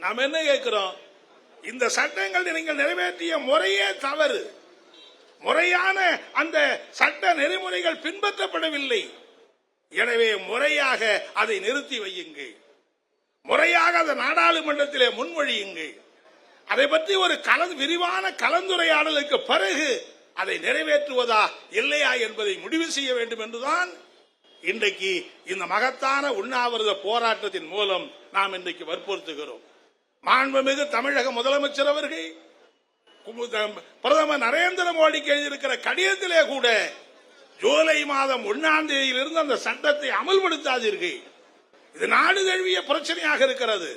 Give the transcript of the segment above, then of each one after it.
நாம் என்ன கேட்கிறோம்? இந்த சட்டங்கள் நீங்கள் நிறைவேற்றிய முறையே தவறு. முறையான அந்த சட்ட நெறிமுறைகள் பின்பற்றப்படவில்லை. எனவே முறையாக அதை நிறுத்தி வையுங்கள். முறையாக அதை நாடாளுமன்றத்திலே முன்மொழியுங்கள். அதை பற்றி ஒரு விரிவான கலந்துரையாடலுக்கு பிறகு அதை நிறைவேற்றுவதா இல்லையா என்பதை முடிவு செய்ய வேண்டும் என்றுதான் இன்றைக்கு இந்த மகத்தான உண்ணாவிரத போராட்டத்தின் மூலம் நாம் இன்றைக்கு வற்புறுத்துகிறோம். மாண்புமிகு தமிழக முதலமைச்சர் அவர்கள் பிரதமர் நரேந்திர மோடிக்கு எழுதியிருக்கிற கடிதத்திலே கூட ஜூலை மாதம் 1ஆம் தேதியிலிருந்து அந்த சட்டத்தை அமல்படுத்தாதீர்கள். இது நாடு தழுவிய பிரச்சனையாக இருக்கிறது.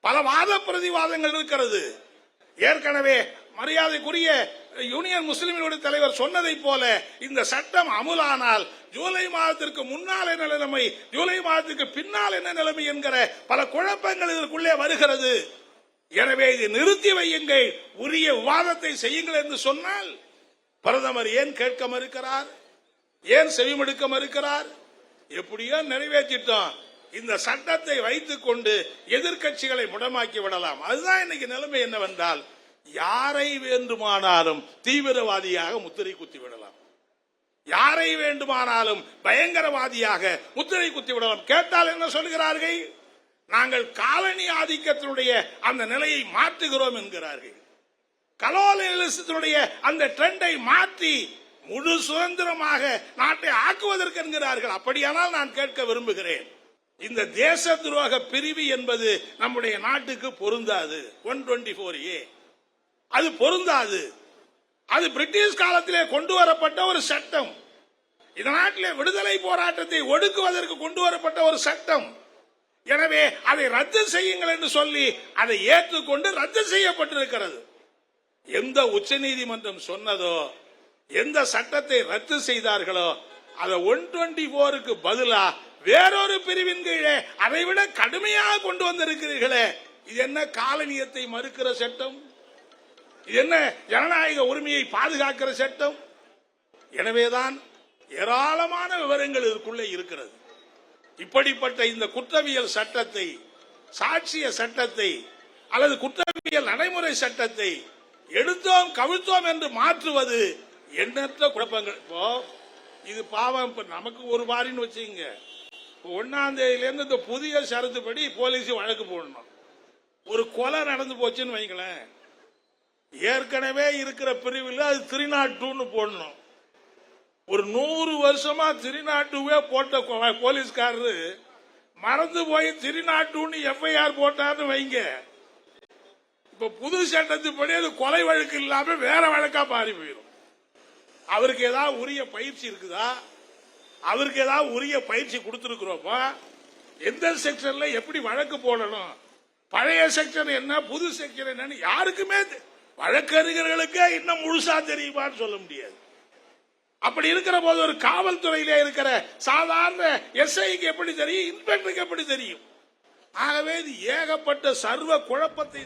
பல வாத பிரதிவாதங்கள் இருக்கிறது. ஏற்கனவே மரியாதைக்குரிய யூனியன் முஸ்லிம்களுடைய தலைவர் சொன்னதை போல இந்த சட்டம் அமுலானால் ஜூலை மாதத்திற்கு முன்னால் என்ன நிலைமை, ஜூலை மாதத்துக்கு பின்னால் என்ன நிலைமை என்கிற பல குழப்பங்கள் இதற்குள்ளே வருகிறது. எனவே இதை நிறுத்தி வையுங்கள், உரிய விவாதத்தை செய்யுங்கள் என்று சொன்னால் பிரதமர் ஏன் கேட்க மறுக்கிறார்? ஏன் செவிமடுக்க மறுக்கிறார்? எப்படியோ நிறைவேற்றிட்டோம், இந்த சட்டத்தை வைத்துக் கொண்டு எதிர்கட்சிகளை முடமாக்கி விடலாம். அதுதான் இன்னைக்கு நிலைமை என்னவென்றால், யாரை வேண்டுமானாலும் தீவிரவாதியாக முத்திரை குத்தி விடலாம், யாரை வேண்டுமானாலும் பயங்கரவாதியாக முத்திரை குத்தி விடலாம். கேட்டால் என்ன சொல்கிறார்கள்? நாங்கள் காலனி ஆதிக்கத்தினுடைய அந்த நிலையை மாற்றுகிறோம் என்கிறார்கள். கலோனியலிசத்தினுடைய அந்த ட்ரெண்டை மாற்றி முழு சுதந்திரமாக நாட்டை ஆக்குவதற்கு என்கிறார்கள். அப்படியானால் நான் கேட்க விரும்புகிறேன், இந்த தேச துரோக பிரிவு என்பது நம்முடைய நாட்டுக்கு பொருந்தாது. 124A அது பொருந்தாது. அது பிரிட்டிஷ் காலத்திலே கொண்டு வரப்பட்ட ஒரு சட்டம். இந்த நாட்டிலே விடுதலை போராட்டத்தை ஒடுக்குவதற்கு கொண்டு வரப்பட்ட ஒரு சட்டம். எனவே அதை ரத்து செய்யுங்கள் என்று சொல்லி அதை ஏற்றுக்கொண்டு ரத்து செய்யப்பட்டிருக்கிறது. எந்த உச்சநீதிமன்றம் சொன்னதோ, எந்த சட்டத்தை ரத்து செய்தார்களோ, அதை 124க்கு பதிலா வேறொரு பிரிவின் கீழே அதை விட கடுமையாக கொண்டு வந்திருக்கிறீர்களே, இது என்ன காலனியத்தை மறுக்கிற சட்டம்? இது என்ன ஜனநாயக உரிமையை பாதுகாக்கிற சட்டம்? எனவேதான் ஏராளமான விவரங்கள் இதற்குள்ளே இருக்கிறது. இப்படிப்பட்ட இந்த குற்றவியல் சட்டத்தை, சாட்சிய சட்டத்தை அல்லது குற்றவியல் நடைமுறை சட்டத்தை எடுத்தோம் கவிழ்த்தோம் என்று மாற்றுவது எண்ணற்ற குழப்பங்கள். இப்போ இது பாவம், நமக்கு ஒரு வாரின்னு வச்சுங்க, 1ஆம் தேதியிலிருந்து இந்த புதிய ஷரத்துப்படி போலீஸ் வழக்கு போடணும். ஒரு கொலை நடந்து போச்சுன்னு வைங்களேன், ஏற்கனவே இருக்கிற பிரிவில் அது 302 போடணும். ஒரு 100 வருஷமா 302 போட்ட போலீஸ்காரரு மறந்து போய் 302 FIR போட்டார்னு வைங்க, இப்ப புது சட்டத்துப்படி அது கொலை வழக்கு இல்லாம வேற வழக்கா மாறி போயிடும். அவருக்கு ஏதாவது உரிய பயிற்சி இருக்குதா? அவருக்கு ஏதாவது உரிய பயிற்சி கொடுத்திருக்கிறோமா? எந்த செக்ஷன்ல எப்படி வழக்கு போடணும், பழைய செக்ஷன் என்ன புது செக்ஷன் என்னன்னு யாருக்குமே வழக்கறிஞர்களுக்கே இன்னும் முழுசா தெரியுமான்னு சொல்ல முடியாது. அப்படி இருக்கிற போது ஒரு காவல்துறையிலே இருக்கிற சாதாரண SIக்கு எப்படி தெரியும், இன்ஸ்பெக்டருக்கு எப்படி தெரியும்? ஆகவே இது ஏகப்பட்ட சர்வ குழப்பத்தை